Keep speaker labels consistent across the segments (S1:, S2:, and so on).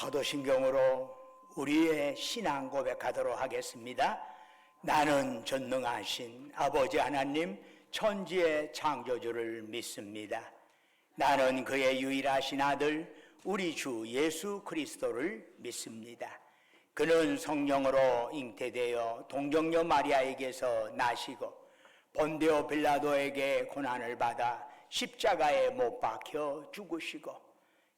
S1: 사도신경으로 우리의 신앙 고백하도록 하겠습니다. 나는 전능하신 아버지 하나님 천지의 창조주를 믿습니다. 나는 그의 유일하신 아들 우리 주 예수 그리스도를 믿습니다. 그는 성령으로 잉태되어 동정녀 마리아에게서 나시고 본디오 빌라도에게 고난을 받아 십자가에 못 박혀 죽으시고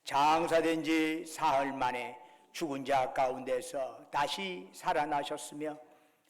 S1: 장사된 지 사흘 만에 죽은 자 가운데서 다시 살아나셨으며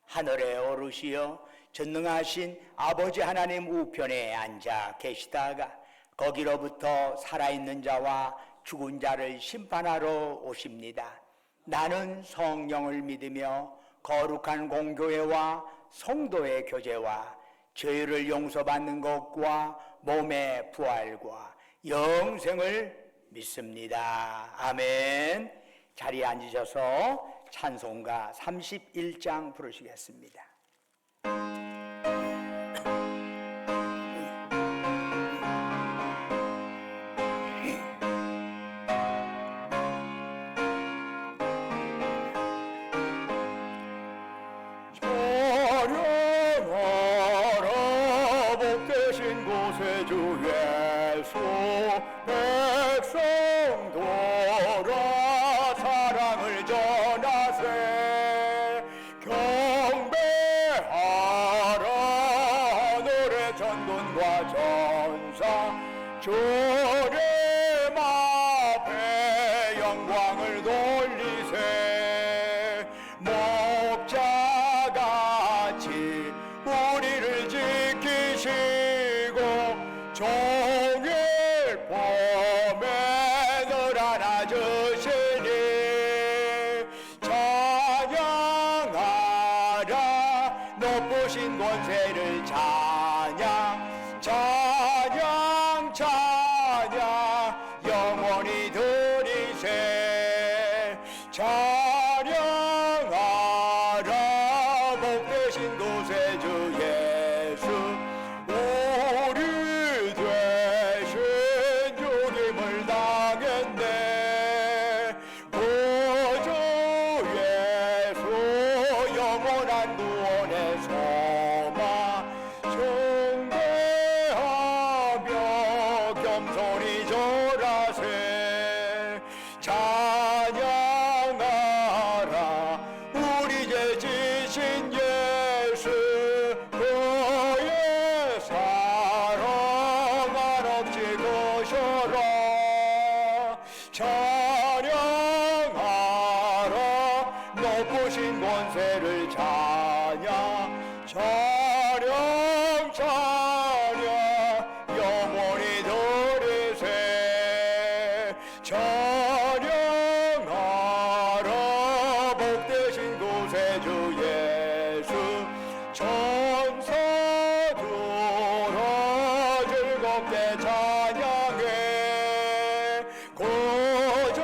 S1: 하늘에 오르시어 전능하신 아버지 하나님 우편에 앉아 계시다가 거기로부터 살아있는 자와 죽은 자를 심판하러 오십니다. 나는 성령을 믿으며 거룩한 공교회와 성도의 교제와 죄를 용서받는 것과 몸의 부활과 영생을 믿습니다. 아멘. 자리에 앉으셔서 찬송가 31장 부르시겠습니다.
S2: 찬양하라 복되신 곳에 주 예수 백성 돌아 사랑을 전하세 경배하라 하늘의 천군과 천사 주님 앞에 영광을 돌리세 목자같이 우리를 지키시고 종일 밤에 늘 안아주시니 찬양하라 높으신 권세를 찬양 찬양 찬양 영원히 드리세 찬양하라 복되신 곳에 주 예수 우리 되신 주님을 당했네 구주 예수 영원한 구원의 소망 숭배하며 겸손히 절하세 찬양하라 우리 죄 지신 예수 그의 사랑 한없이 거셔라 찬양하라 높으신 권세를 찬양 찬양 찬양 영원히 드리세 찬양하라 복되신 곳에 주 예수 천사들아 즐겁게 찬양해 구주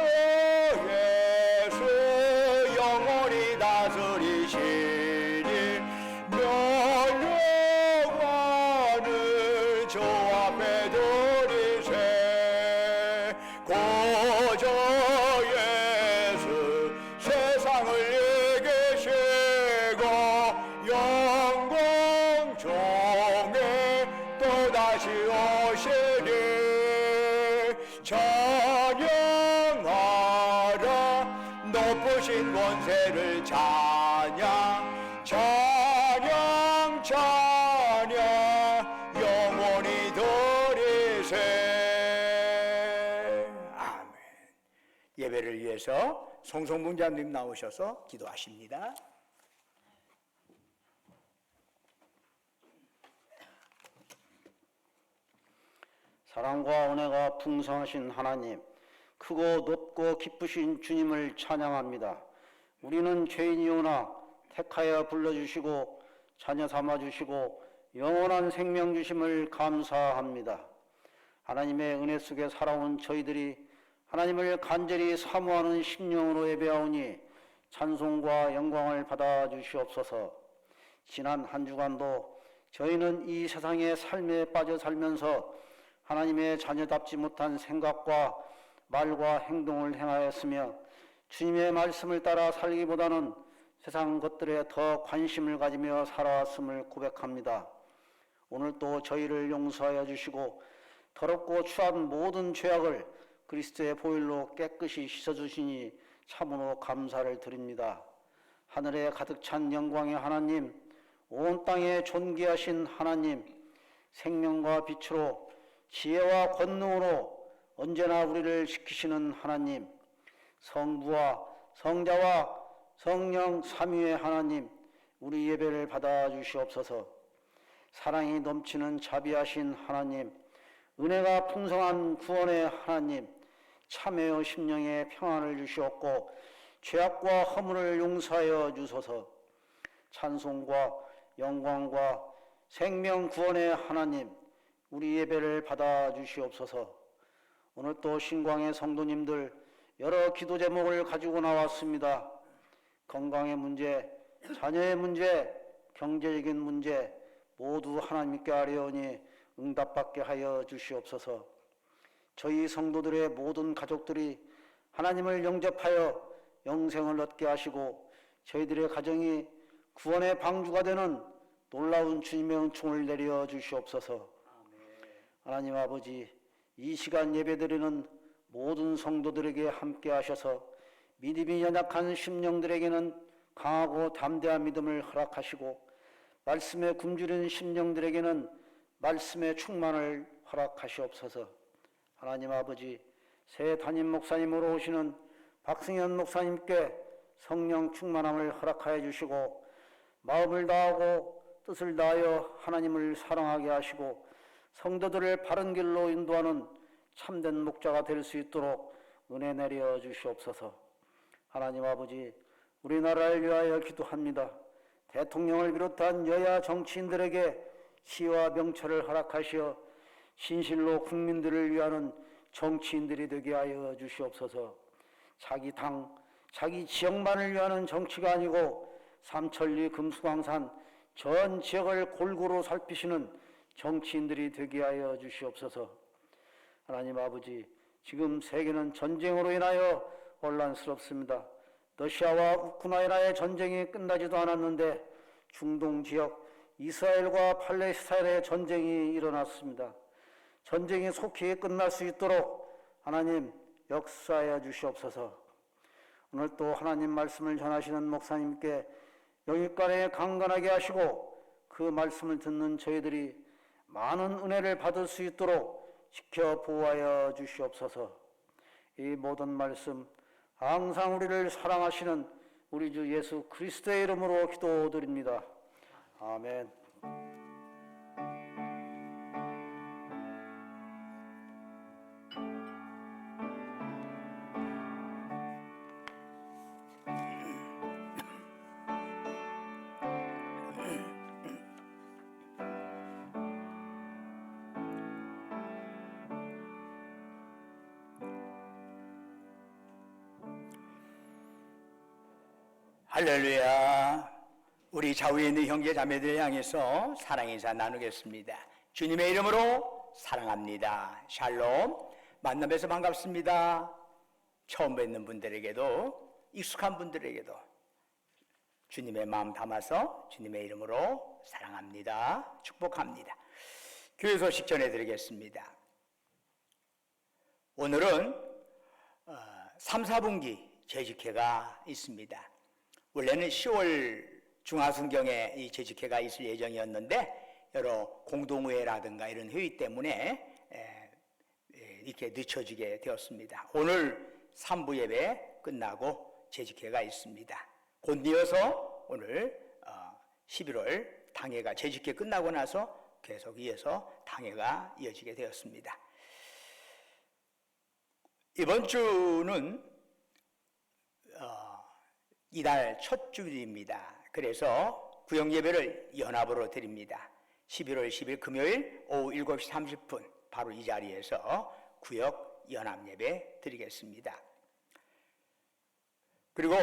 S2: 예수 영원히 다스리시니 멸령하는 주 앞에 드리세 구주 예수 세상을 이기시고 영광 중에 또다시 오시니 찬양하라 높으신 권세를 찬양 찬양 찬양 영원히 드리세
S1: 아멘. 예배를 위해서 송성문자님 나오셔서 기도하십니다.
S3: 사랑과 은혜가 풍성하신 하나님, 크고 높고 기쁘신 주님을 찬양합니다. 우리는 죄인이오나 택하여 불러주시고 자녀 삼아주시고 영원한 생명 주심을 감사합니다. 하나님의 은혜 속에 살아온 저희들이 하나님을 간절히 사모하는 심령으로 예배하오니 찬송과 영광을 받아주시옵소서. 지난 한 주간도 저희는 이 세상의 삶에 빠져 살면서 하나님의 자녀답지 못한 생각과 말과 행동을 행하였으며 주님의 말씀을 따라 살기보다는 세상 것들에 더 관심을 가지며 살아왔음을 고백합니다. 오늘 또 저희를 용서하여 주시고 더럽고 추한 모든 죄악을 그리스도의 보혈로 깨끗이 씻어주시니 참으로 감사를 드립니다. 하늘에 가득 찬 영광의 하나님, 온 땅에 존귀하신 하나님, 생명과 빛으로 지혜와 권능으로 언제나 우리를 지키시는 하나님, 성부와 성자와 성령 삼위의 하나님, 우리 예배를 받아주시옵소서. 사랑이 넘치는 자비하신 하나님, 은혜가 풍성한 구원의 하나님, 참회의 심령에 평안을 주시옵고 죄악과 허물을 용서하여 주소서. 찬송과 영광과 생명 구원의 하나님, 우리 예배를 받아주시옵소서. 오늘 또 신광의 성도님들 여러 기도 제목을 가지고 나왔습니다. 건강의 문제, 자녀의 문제, 경제적인 문제 모두 하나님께 아뢰오니 응답받게 하여 주시옵소서. 저희 성도들의 모든 가족들이 하나님을 영접하여 영생을 얻게 하시고 저희들의 가정이 구원의 방주가 되는 놀라운 주님의 은총을 내려 주시옵소서. 하나님 아버지, 이 시간 예배드리는 모든 성도들에게 함께 하셔서 믿음이 연약한 심령들에게는 강하고 담대한 믿음을 허락하시고 말씀에 굶주린 심령들에게는 말씀의 충만을 허락하시옵소서. 하나님 아버지, 새 담임 목사님으로 오시는 박승현 목사님께 성령 충만함을 허락하여 주시고 마음을 다하고 뜻을 다하여 하나님을 사랑하게 하시고 성도들을 바른 길로 인도하는 참된 목자가 될 수 있도록 은혜 내려 주시옵소서. 하나님 아버지, 우리나라를 위하여 기도합니다. 대통령을 비롯한 여야 정치인들에게 시와 명철을 허락하시어 진실로 국민들을 위하는 정치인들이 되게 하여 주시옵소서. 자기 당, 자기 지역만을 위하는 정치가 아니고 삼천리 금수강산 전 지역을 골고루 살피시는 정치인들이 되게 하여 주시옵소서. 하나님 아버지, 지금 세계는 전쟁으로 인하여 혼란스럽습니다. 러시아와 우크라이나의 전쟁이 끝나지도 않았는데 중동 지역 이스라엘과 팔레스타인의 전쟁이 일어났습니다. 전쟁이 속히 끝날 수 있도록 하나님 역사하여 주시옵소서. 오늘 또 하나님 말씀을 전하시는 목사님께 영육간에 강건하게 하시고 그 말씀을 듣는 저희들이 많은 은혜를 받을 수 있도록 지켜 보호하여 주시옵소서. 이 모든 말씀 항상 우리를 사랑하시는 우리 주 예수 그리스도의 이름으로 기도드립니다. 아멘.
S1: 할렐루야. 우리 좌우에 있는 형제 자매들 향해서 사랑 인사 나누겠습니다. 주님의 이름으로 사랑합니다. 샬롬. 만남에서 반갑습니다. 처음 뵙는 분들에게도 익숙한 분들에게도 주님의 마음 담아서 주님의 이름으로 사랑합니다. 축복합니다. 교회 소식 전해드리겠습니다. 오늘은 3, 4분기 재직회가 있습니다. 원래는 10월 중하순경에 이 재직회가 있을 예정이었는데 여러 공동회라든가 이런 회의 때문에 이렇게 늦춰지게 되었습니다. 오늘 3부 예배 끝나고 재직회가 있습니다. 곧 이어서 오늘 11월 당회가 재직회 끝나고 나서 계속 이어서 당회가 이어지게 되었습니다. 이번 주는 이달 첫 주일입니다. 그래서 구역 예배를 연합으로 드립니다. 11월 10일 금요일 오후 7시 30분 바로 이 자리에서 구역 연합 예배 드리겠습니다. 그리고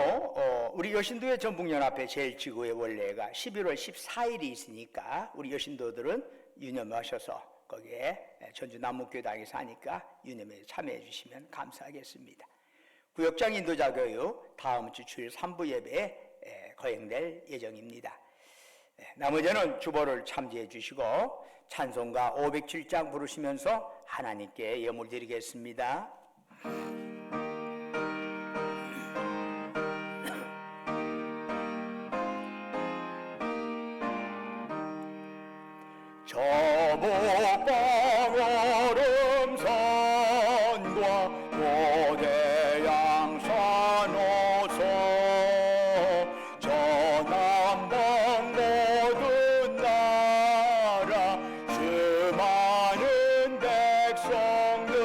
S1: 우리 여신도의 전북연합회 제일지구의 원래가 11월 14일이 있으니까 우리 여신도들은 유념하셔서 거기에 전주 남목교당에서 하니까 유념에 참여해 주시면 감사하겠습니다. 구역장 인도자 교육 다음 주 주일 3부 예배에 거행될 예정입니다. 나머지는 주보를 참조해 주시고 찬송가 507장 부르시면서 하나님께 예물 드리겠습니다.
S2: 저목방 얼음산과 고대양산 호소 저남방 모든 나라 수많은 백성들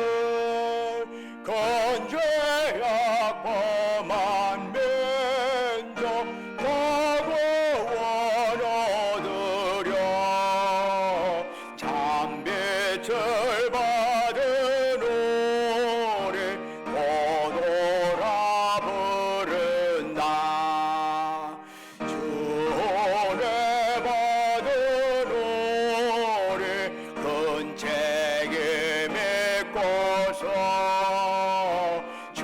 S2: 건죄악 범한 면적 과거원 얻으려 참빛을 받은 우리 고도라 부른다. 주은혜 받은 우리 큰 책임 믿고서 주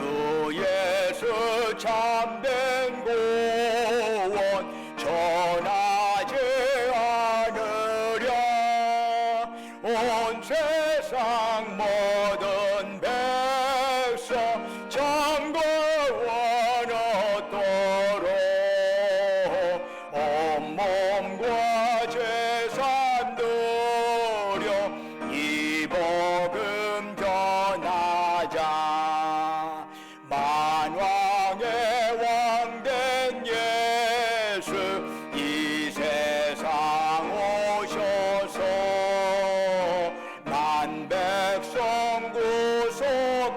S2: 예수 참된 구원 전하지 않으랴. 온 세상 모든 백성 참고원 얻도록 온몸과 재산 드려 이 복음 전하자. 만왕의 왕된 예수 이 세상 오셔서 만 백성 구속하니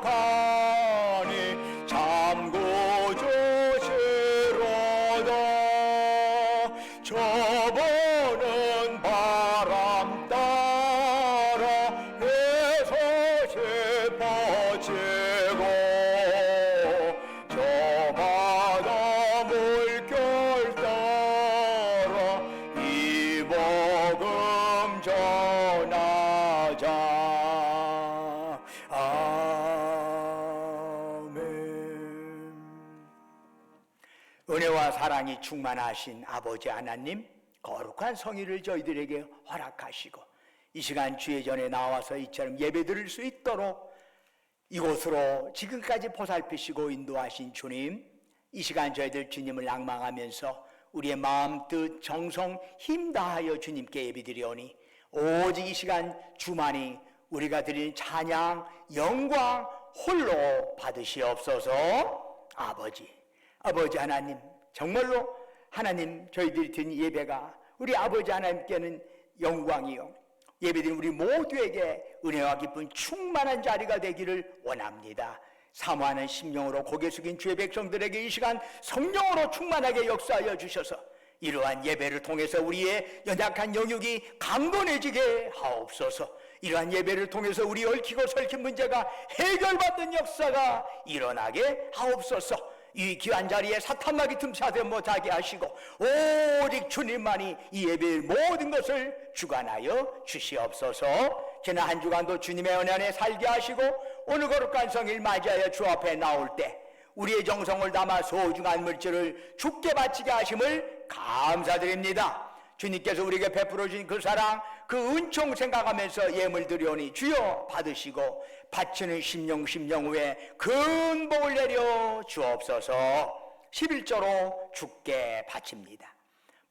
S2: 참 구주시로다. 저보는 바람 따라 해서 싶어지고 저 바다 물결 따라 이 복음 전하자. 아멘.
S1: 은혜와 사랑이 충만하신 아버지 하나님, 거룩한 성의를 저희들에게 허락하시고 이 시간 주의 전에 나와서 이처럼 예배드릴 수 있도록 이곳으로 지금까지 보살피시고 인도하신 주님, 이 시간 저희들 주님을 낭망하면서 우리의 마음, 뜻, 정성, 힘 다하여 주님께 예배드리오니 오직 이 시간 주만이 우리가 드리는 찬양, 영광 홀로 받으시옵소서. 아버지 하나님, 정말로 하나님, 저희들이 드린 예배가 우리 아버지 하나님께는 영광이요, 예배드린 우리 모두에게 은혜와 기쁨 충만한 자리가 되기를 원합니다. 사모하는 심령으로 고개 숙인 주의 백성들에게 이 시간 성령으로 충만하게 역사하여 주셔서 이러한 예배를 통해서 우리의 연약한 영역이 강건해지게 하옵소서. 이러한 예배를 통해서 우리 얽히고 설킨 문제가 해결받는 역사가 일어나게 하옵소서. 이 귀한 자리에 사탄마귀 틈사대 못하게 하시고 오직 주님만이 이 예배의 모든 것을 주관하여 주시옵소서. 지난 한 주간도 주님의 은혜 안에 살게 하시고 오늘 거룩한 성일 맞이하여 주 앞에 나올 때 우리의 정성을 담아 소중한 물질을 주께 바치게 하심을 감사드립니다. 주님께서 우리에게 베풀어 주신 그 사랑, 그 은총 생각하면서 예물 드리오니 주여 받으시고 바치는 심령 후에 큰 복을 내려 주옵소서. 11조로 주께 바칩니다.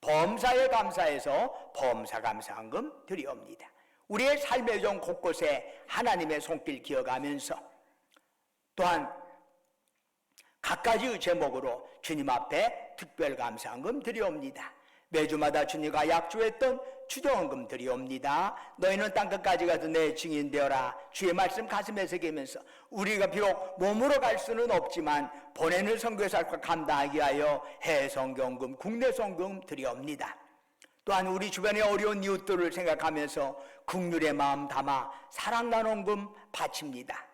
S1: 범사에 감사해서 범사 감사한금 드리옵니다. 우리의 삶의 종 곳곳에 하나님의 손길 기억하면서 또한 각가지의 제목으로 주님 앞에 특별 감사한금 드리옵니다. 매주마다 주님과 약조했던 주정헌금 드리옵니다. 너희는 땅끝까지 가서 내 증인 되어라. 주의 말씀 가슴에 새기면서 우리가 비록 몸으로 갈 수는 없지만 보내는 선교사과 감당하게 하여 해성경금, 국내성금 드리옵니다. 또한 우리 주변의 어려운 이웃들을 생각하면서 국률의 마음 담아 사랑 나눔금 바칩니다.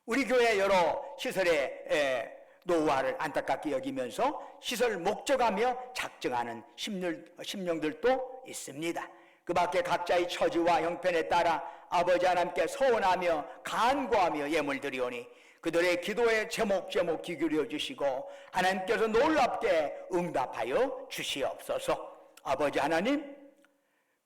S1: 우리 교회 여러 시설에 노후화를 안타깝게 여기면서 시설 목적하며 작정하는 심령들도 있습니다. 그 밖에 각자의 처지와 형편에 따라 아버지 하나님께 서원하며 간구하며 예물 드리오니 그들의 기도에 제목 귀 기울여 주시고 하나님께서 놀랍게 응답하여 주시옵소서. 아버지 하나님,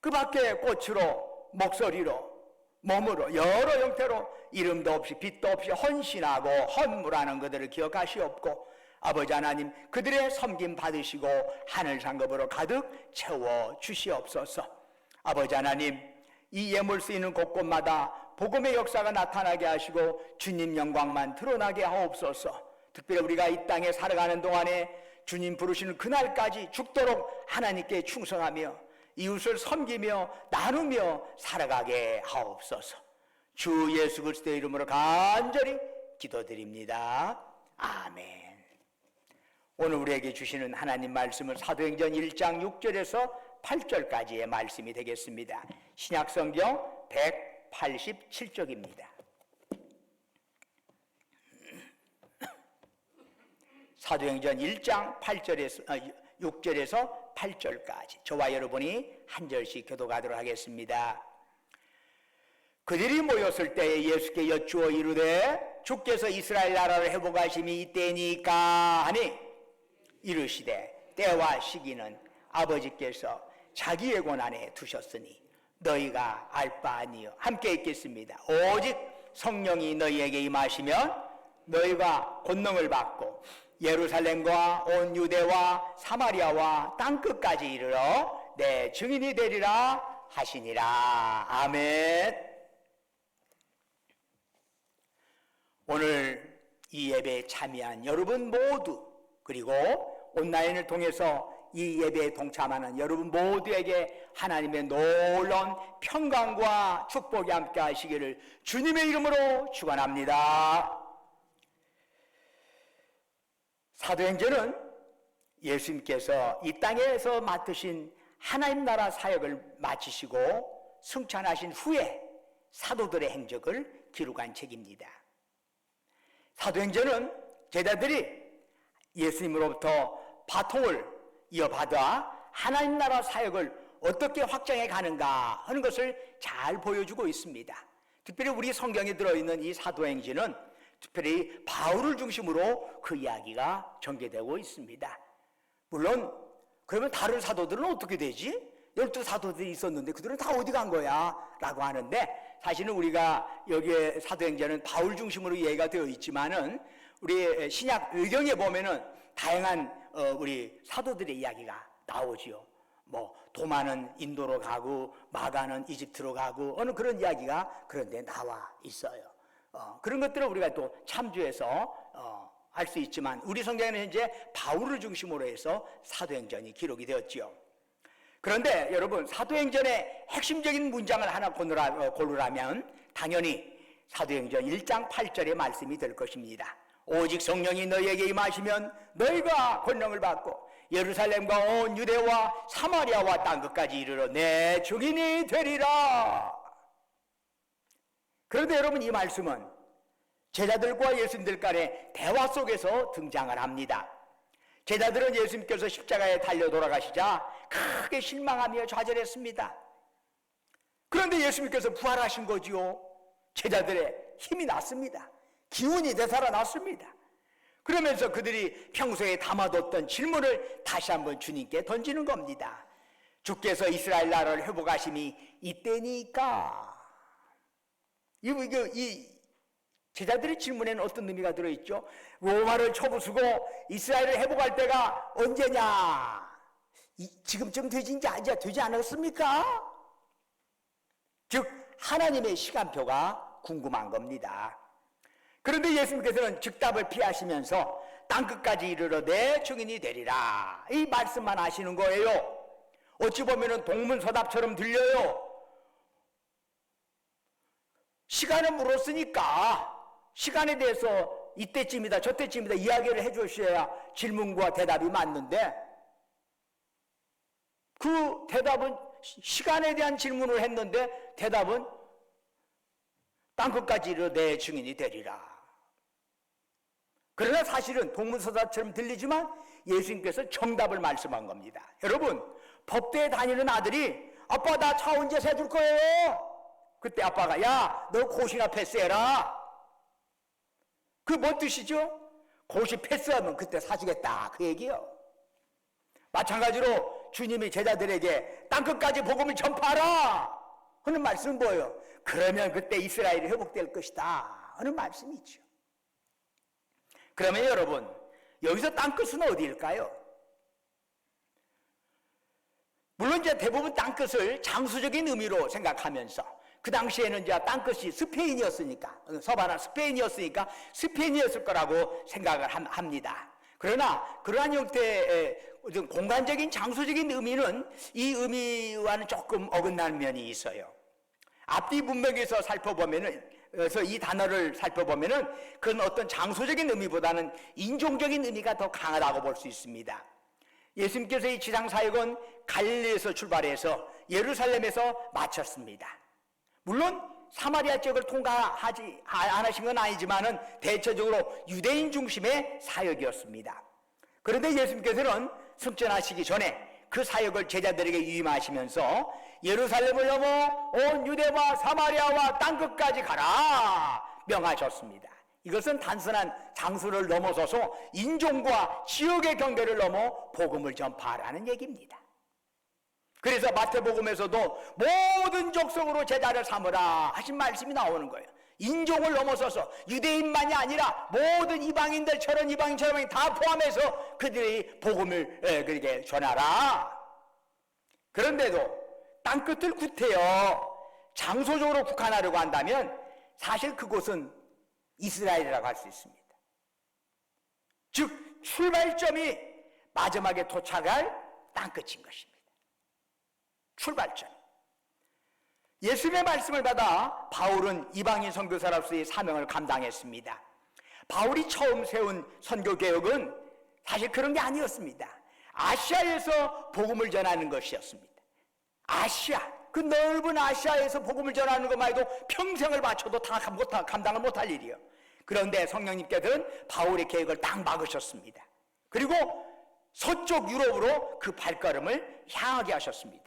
S1: 그 밖에 꽃으로 목소리로 몸으로 여러 형태로 이름도 없이 빛도 없이 헌신하고 헌물하는 그들을 기억하시옵고 아버지 하나님, 그들의 섬김 받으시고 하늘 상급으로 가득 채워 주시옵소서. 아버지 하나님, 이 예물 쓰이는 곳곳마다 복음의 역사가 나타나게 하시고 주님 영광만 드러나게 하옵소서. 특별히 우리가 이 땅에 살아가는 동안에 주님 부르시는 그날까지 죽도록 하나님께 충성하며 이웃을 섬기며 나누며 살아가게 하옵소서. 주 예수 그리스도의 이름으로 간절히 기도드립니다. 아멘. 오늘 우리에게 주시는 하나님 말씀은 사도행전 1장 6절에서 8절까지의 말씀이 되겠습니다. 신약성경 187쪽입니다. 사도행전 1장 6절에서 8절까지 저와 여러분이 한 절씩 교독하도록 하겠습니다. 그들이 모였을 때에 예수께 여쭈어 이르되 주께서 이스라엘 나라를 회복하심이 이때니까 하니 이르시되 때와 시기는 아버지께서 자기의 권한에 두셨으니 너희가 알 바 아니요 함께 있겠습니다. 오직 성령이 너희에게 임하시면 너희가 권능을 받고 예루살렘과 온 유대와 사마리아와 땅끝까지 이르러 내 증인이 되리라 하시니라. 아멘. 오늘 이 예배에 참여한 여러분 모두, 그리고 온라인을 통해서 이 예배에 동참하는 여러분 모두에게 하나님의 놀라운 평강과 축복이 함께 하시기를 주님의 이름으로 축원합니다. 사도행전은 예수님께서 이 땅에서 맡으신 하나님 나라 사역을 마치시고 승천하신 후에 사도들의 행적을 기록한 책입니다. 사도행전은 제자들이 예수님으로부터 바통을 이어받아 하나님 나라 사역을 어떻게 확장해 가는가 하는 것을 잘 보여주고 있습니다. 특별히 우리 성경에 들어있는 이 사도행전은 특별히 바울을 중심으로 그 이야기가 전개되고 있습니다. 물론 그러면 다른 사도들은 어떻게 되지? 12사도들이 있었는데 그들은 다 어디 간 거야? 라고 하는데 사실은 우리가 여기에 사도행전은 바울 중심으로 이해가 되어 있지만은 우리 신약 의경에 보면은 다양한 우리 사도들의 이야기가 나오지요. 뭐 도마는 인도로 가고 마가는 이집트로 가고 어느 그런 이야기가 그런데 나와 있어요. 그런 것들을 우리가 또 참조해서 알 수 있지만 우리 성경에는 현재 바울을 중심으로 해서 사도행전이 기록이 되었지요. 그런데 여러분, 사도행전의 핵심적인 문장을 하나 고르라면 당연히 사도행전 1장 8절의 말씀이 될 것입니다. 오직 성령이 너희에게 임하시면 너희가 권능을 받고 예루살렘과 온 유대와 사마리아와 땅끝까지 이르러 내 증인이 되리라. 그런데 여러분, 이 말씀은 제자들과 예수님들 간의 대화 속에서 등장을 합니다. 제자들은 예수님께서 십자가에 달려 돌아가시자 크게 실망하며 좌절했습니다. 그런데 예수님께서 부활하신 거지요. 제자들의 힘이 났습니다. 기운이 되살아났습니다. 그러면서 그들이 평소에 담아뒀던 질문을 다시 한번 주님께 던지는 겁니다. 주께서 이스라엘 나라를 회복하심이 이때니까. 이 제자들의 질문에는 어떤 의미가 들어있죠? 로마를 쳐부수고 이스라엘을 회복할 때가 언제냐? 지금쯤 되지 않았습니까? 즉 하나님의 시간표가 궁금한 겁니다. 그런데 예수님께서는 즉답을 피하시면서 땅끝까지 이르러 내 증인이 되리라, 이 말씀만 하시는 거예요. 어찌 보면 동문서답처럼 들려요. 시간을 물었으니까 시간에 대해서 이때쯤이다 저때쯤이다 이야기를 해주셔야 질문과 대답이 맞는데, 그 대답은 시간에 대한 질문을 했는데 대답은 땅끝까지 이르러 내 증인이 되리라. 그러나 사실은 동문서답처럼 들리지만 예수님께서 정답을 말씀한 겁니다. 여러분, 법대에 다니는 아들이 아빠 나 차 언제 세줄 거예요? 그때 아빠가 야, 너 고시나 패스해라. 그 뭔 뜻이죠? 고시 패스하면 그때 사주겠다 그 얘기요. 마찬가지로 주님이 제자들에게 땅끝까지 복음을 전파하라 하는 말씀은 뭐예요? 그러면 그때 이스라엘이 회복될 것이다 하는 말씀이죠. 그러면 여러분, 여기서 땅끝은 어디일까요? 물론 이제 대부분 땅끝을 장수적인 의미로 생각하면서 그 당시에는 이제 땅끝이 스페인이었으니까, 서바나 스페인이었으니까 스페인이었을 거라고 생각을 합니다. 그러나 그러한 형태의 공간적인 장소적인 의미는 이 의미와는 조금 어긋나는 면이 있어요. 앞뒤 문맥에서 살펴보면은, 그래서 이 단어를 살펴보면은 그건 어떤 장소적인 의미보다는 인종적인 의미가 더 강하다고 볼 수 있습니다. 예수님께서 이 지상 사역은 갈릴리에서 출발해서 예루살렘에서 마쳤습니다. 물론 사마리아 지역을 통과하지 안 하신 건 아니지만은 대체적으로 유대인 중심의 사역이었습니다. 그런데 예수님께서는 승천하시기 전에 그 사역을 제자들에게 위임하시면서 예루살렘을 넘어 온 유대와 사마리아와 땅끝까지 가라 명하셨습니다. 이것은 단순한 장소를 넘어서서 인종과 지역의 경계를 넘어 복음을 전파하라는 얘기입니다. 그래서 마태복음에서도 모든 족속으로 제자를 삼으라 하신 말씀이 나오는 거예요. 인종을 넘어서서 유대인만이 아니라 모든 이방인들, 저런 이방인, 저런 다 포함해서 그들이 복음을 그렇게 전하라. 그런데도 땅끝을 구태여 장소적으로 국한하려고 한다면 사실 그곳은 이스라엘이라고 할 수 있습니다. 즉 출발점이 마지막에 도착할 땅끝인 것입니다. 출발점. 예수님의 말씀을 받아 바울은 이방인 선교사로서의 사명을 감당했습니다. 바울이 처음 세운 선교개혁은 사실 그런 게 아니었습니다. 아시아에서 복음을 전하는 것이었습니다. 아시아, 그 넓은 아시아에서 복음을 전하는 것만 해도 평생을 바쳐도 다 감당을 못할 일이요. 그런데 성령님께서는 바울의 계획을 딱 막으셨습니다. 그리고 서쪽 유럽으로 그 발걸음을 향하게 하셨습니다.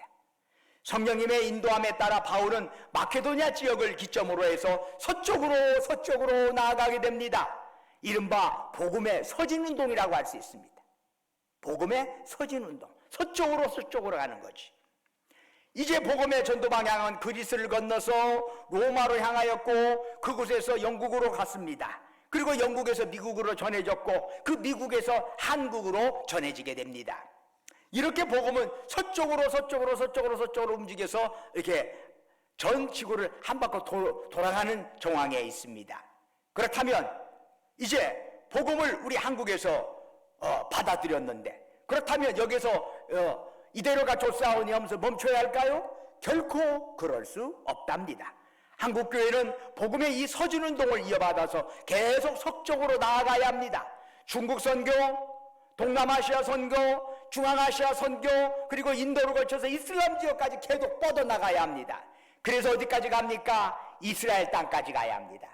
S1: 성령님의 인도함에 따라 바울은 마케도니아 지역을 기점으로 해서 서쪽으로 나아가게 됩니다. 이른바 복음의 서진운동이라고 할 수 있습니다. 복음의 서진운동, 서쪽으로 가는 거지. 이제 복음의 전도 방향은 그리스를 건너서 로마로 향하였고 그곳에서 영국으로 갔습니다. 그리고 영국에서 미국으로 전해졌고 그 미국에서 한국으로 전해지게 됩니다. 이렇게 복음은 서쪽으로 움직여서 이렇게 전 지구를 한 바퀴 돌아가는 정황에 있습니다. 그렇다면 이제 복음을 우리 한국에서 받아들였는데 그렇다면 여기서 이대로가 좋사오니 하면서 멈춰야 할까요? 결코 그럴 수 없답니다. 한국교회는 복음의 이 서진운동을 이어받아서 계속 서쪽으로 나아가야 합니다. 중국 선교, 동남아시아 선교, 중앙아시아 선교, 그리고 인도를 거쳐서 이슬람 지역까지 계속 뻗어나가야 합니다. 그래서 어디까지 갑니까? 이스라엘 땅까지 가야 합니다.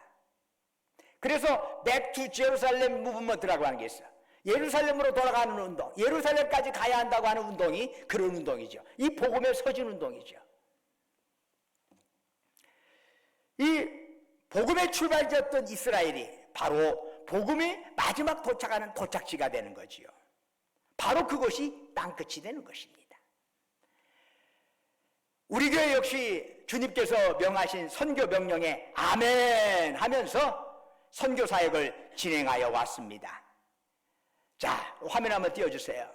S1: 그래서 Back to Jerusalem Movement라고 하는 게 있어요. 예루살렘으로 돌아가는 운동, 예루살렘까지 가야 한다고 하는 운동이 그런 운동이죠. 이 복음의 서진 운동이죠. 이 복음의 출발지였던 이스라엘이 바로 복음이 마지막 도착하는 도착지가 되는 거지요. 바로 그것이 땅끝이 되는 것입니다. 우리 교회 역시 주님께서 명하신 선교 명령에 아멘 하면서 선교 사역을 진행하여 왔습니다. 자, 화면 한번 띄워주세요.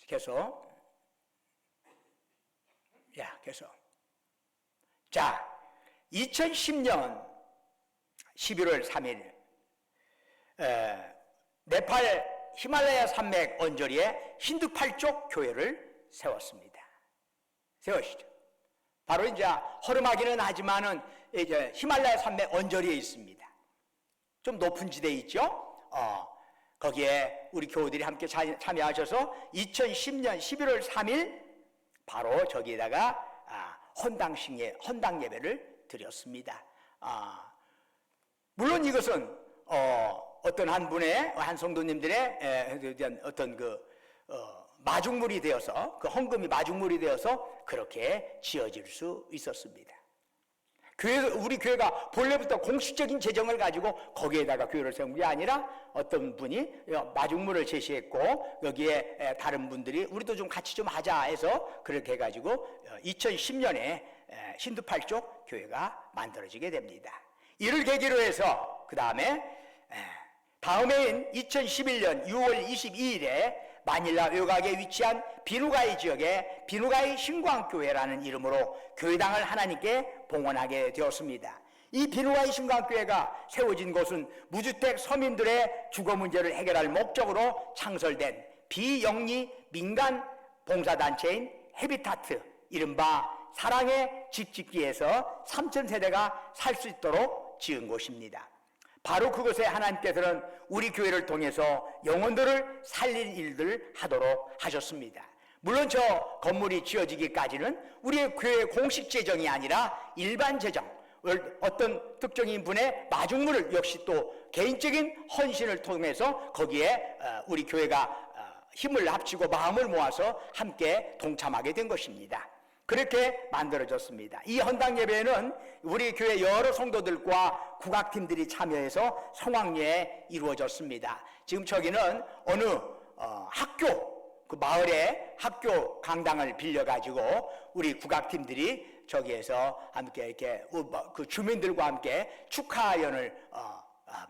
S1: 계속. 자, 2010년 11월 3일 네팔 히말라야 산맥 언저리에 힌두팔족 교회를 세웠습니다. 세우시죠. 바로 이제 허름하기는 하지만은 이제 히말라야 산맥 언저리에 있습니다. 좀 높은 지대에 있죠. 거기에 우리 교우들이 함께 참여하셔서 2010년 11월 3일 바로 저기에다가 헌당 예배를 드렸습니다. 물론 이것은 어떤 한 분의 한 성도님들의 어떤 마중물이 되어서, 그 헌금이 마중물이 되어서 그렇게 지어질 수 있었습니다. 우리 교회가 본래부터 공식적인 재정을 가지고 거기에다가 교회를 세운 게 아니라 어떤 분이 마중물을 제시했고, 여기에 다른 분들이 우리도 좀 같이 좀 하자 해서 그렇게 해가지고 2010년에 신두 8쪽 교회가 만들어지게 됩니다. 이를 계기로 해서 그 다음에 다음 해인 2011년 6월 22일에 마닐라 외곽에 위치한 비누가이 지역에 비누가이 신광교회라는 이름으로 교회당을 하나님께 봉헌하게 되었습니다. 이 비누가이 신광교회가 세워진 곳은 무주택 서민들의 주거 문제를 해결할 목적으로 창설된 비영리 민간 봉사단체인 헤비타트, 이른바 사랑의 집 짓기에서 3,000세대가 살 수 있도록 지은 곳입니다. 바로 그곳에 하나님께서는 우리 교회를 통해서 영혼들을 살릴 일들 하도록 하셨습니다. 물론 저 건물이 지어지기까지는 우리의 교회 공식 재정이 아니라 일반 재정, 어떤 특정인 분의 마중물을 역시 또 개인적인 헌신을 통해서 거기에 우리 교회가 힘을 합치고 마음을 모아서 함께 동참하게 된 것입니다. 그렇게 만들어졌습니다. 이 헌당 예배는 우리 교회 여러 성도들과 국악팀들이 참여해서 성황리에 이루어졌습니다. 지금 저기는 어느 학교, 그 마을의 학교 강당을 빌려가지고 우리 국악팀들이 저기에서 함께 이렇게 그 주민들과 함께 축하연을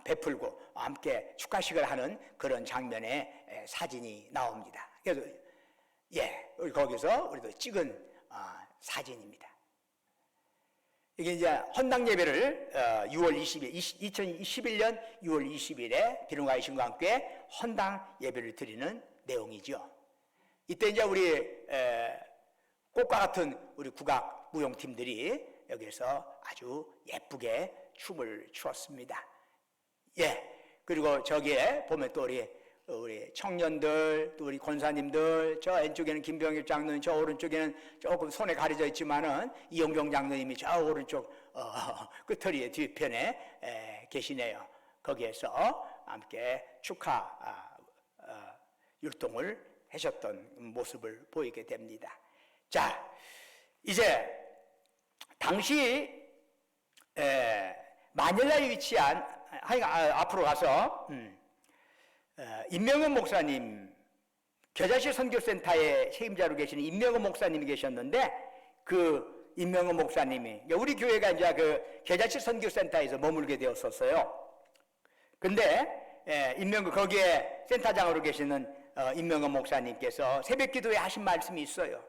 S1: 베풀고 함께 축하식을 하는 그런 장면의 사진이 나옵니다. 그래서 거기서 우리도 찍은 사진입니다. 이게 이제 헌당 예배를 2021년 6월 20일에 비누가이 신광교회 헌당 예배를 드리는 내용이죠. 이때 이제 우리 꽃과 같은 우리 국악 무용팀들이 여기서 아주 예쁘게 춤을 추었습니다. 그리고 저기에 보면 또 우리 청년들, 또 우리 권사님들, 저 왼쪽에는 김병일 장로님, 저 오른쪽에는 조금 손에 가려져 있지만은 이영병 장로님이 저 오른쪽 끝터리의 뒤편에 계시네요. 거기에서 함께 축하 율동을 하셨던 모습을 보이게 됩니다. 자, 이제 당시 마닐라에 위치한 앞으로 가서 임명은 목사님, 겨자씨 선교센터의 책임자로 계시는 임명은 목사님이 계셨는데, 그 임명은 목사님이 우리 교회가 이제 그 겨자씨 선교센터에서 머물게 되었었어요. 근데 거기에 센터장으로 계시는 임명은 목사님께서 새벽기도에 하신 말씀이 있어요.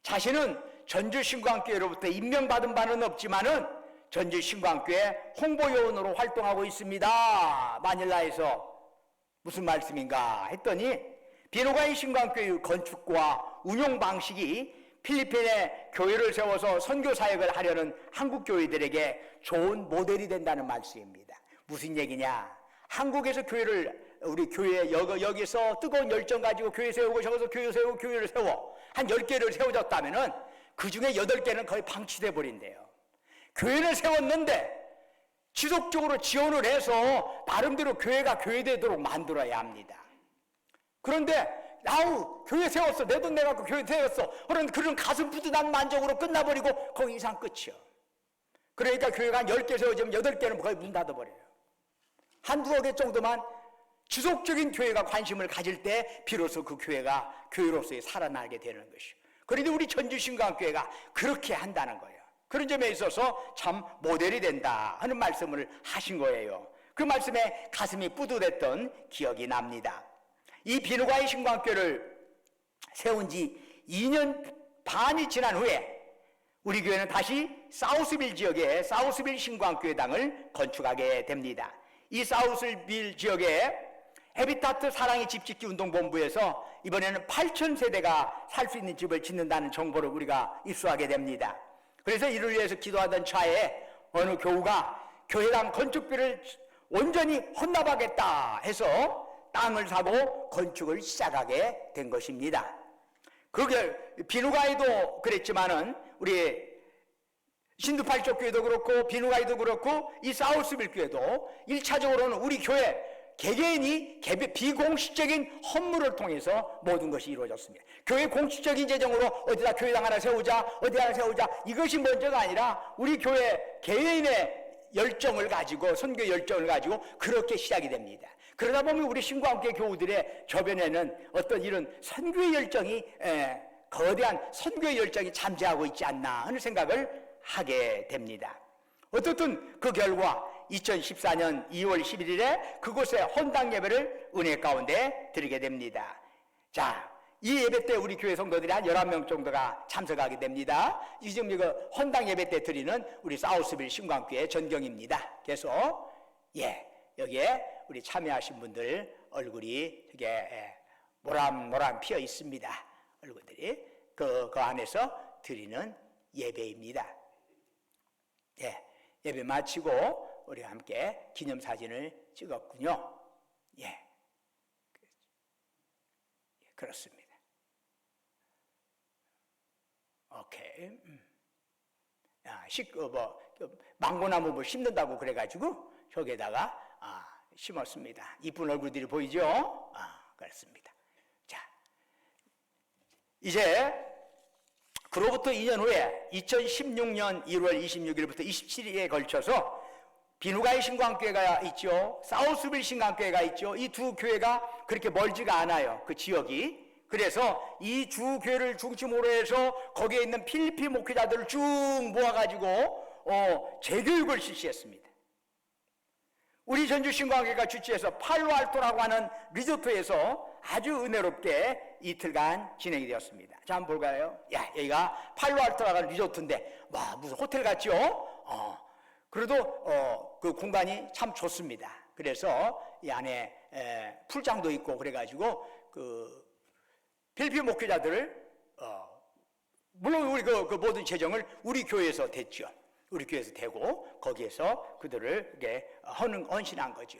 S1: 자신은 전주신광교회로부터 임명받은 바는 없지만은 전주신광교회 홍보요원으로 활동하고 있습니다. 마닐라에서. 무슨 말씀인가 했더니 비누가이 신광교회 건축과 운영 방식이 필리핀에 교회를 세워서 선교 사역을 하려는 한국 교회들에게 좋은 모델이 된다는 말씀입니다. 무슨 얘기냐? 한국에서 우리 교회 여기서 뜨거운 열정 가지고 교회 세우고 저기서 교회 세우고 교회를 세워 한 10개를 세워졌다면은 그 중에 8개는 거의 방치돼 버린대요. 교회를 세웠는데 지속적으로 지원을 해서 나름대로 교회가 교회되도록 만들어야 합니다. 그런데 교회 세웠어, 내 돈 내갖고 교회 세웠어, 그런 가슴 뿌듯한 만족으로 끝나버리고 거기 이상 끝이요. 그러니까 교회가 한 10개 세워지면 8개는 거의 문 닫아버려요. 한두어 개 정도만 지속적인 교회가 관심을 가질 때 비로소 그 교회가 교회로서의 살아나게 되는 것이요. 그런데 우리 전주신광교회가 그렇게 한다는 거예요. 그런 점에 있어서 참 모델이 된다 하는 말씀을 하신 거예요. 그 말씀에 가슴이 뿌듯했던 기억이 납니다. 이 비누가이 신광교회를 세운 지 2년 반이 지난 후에 우리 교회는 다시 사우스빌 지역에 사우스빌 신광교회당을 건축하게 됩니다. 이 사우스빌 지역에 헤비타트 사랑의 집짓기 운동본부에서 이번에는 8,000세대가 살 수 있는 집을 짓는다는 정보를 우리가 입수하게 됩니다. 그래서 이를 위해서 기도하던 차에 어느 교우가 교회당 건축비를 온전히 헌납하겠다 해서 땅을 사고 건축을 시작하게 된 것입니다. 그게 비누가이도 그랬지만은 우리 신두 8쪽 교회도 그렇고 비누가이도 그렇고 이 사우스빌 교회도 1차적으로는 우리 교회 개개인이 비공식적인 헌물을 통해서 모든 것이 이루어졌습니다. 교회 공식적인 재정으로 어디다 교회당 하나 세우자, 어디 하나 세우자, 이것이 먼저가 아니라 우리 교회 개인의 열정을 가지고, 선교 열정을 가지고 그렇게 시작이 됩니다. 그러다 보면 우리 신구한교회 교우들의 저변에는 어떤 이런 선교의 열정이, 거대한 선교의 열정이 잠재하고 있지 않나 하는 생각을 하게 됩니다. 어떻든 그 결과 2014년 2월 11일에 그곳에 헌당 예배를 은혜 가운데 드리게 됩니다. 자, 이 예배 때 우리 교회 성도들이 한 11명 정도가 참석하게 됩니다. 이 지금 이거 헌당 예배 때 드리는 우리 사우스빌 신광교회 전경입니다. 그래서 여기에 우리 참여하신 분들 얼굴이 되게 모람모람 피어 있습니다. 얼굴들이 그 안에서 드리는 예배입니다. 예배 마치고 우리가 함께 기념사진을 찍었군요. 그렇습니다. 오케이. 망고나무 뭐 심는다고 그래가지고 저기에다가 심었습니다. 이쁜 얼굴들이 보이죠? 그렇습니다. 자, 이제 그로부터 2년 후에 2016년 1월 26일부터 27일에 걸쳐서 비누가이 신광교회가 있죠. 사우스빌 신광교회가 있죠. 이 두 교회가 그렇게 멀지가 않아요. 그 지역이. 그래서 이 주 교회를 중심으로 해서 거기에 있는 필리핀 목회자들을 쭉 모아가지고 재교육을 실시했습니다. 우리 전주 신광교회가 주최해서 팔로알토라고 하는 리조트에서 아주 은혜롭게 이틀간 진행이 되었습니다. 자, 한번 볼까요? 여기가 팔로알토라고 하는 리조트인데 무슨 호텔 같죠? 그래도 그 공간이 참 좋습니다. 그래서 이 안에 풀장도 있고 그래가지고 그 필리핀 목회자들을 물론 우리 그 모든 재정을 우리 교회에서 됐죠. 우리 교회에서 되고 거기에서 그들을 이게 헌신한 거죠.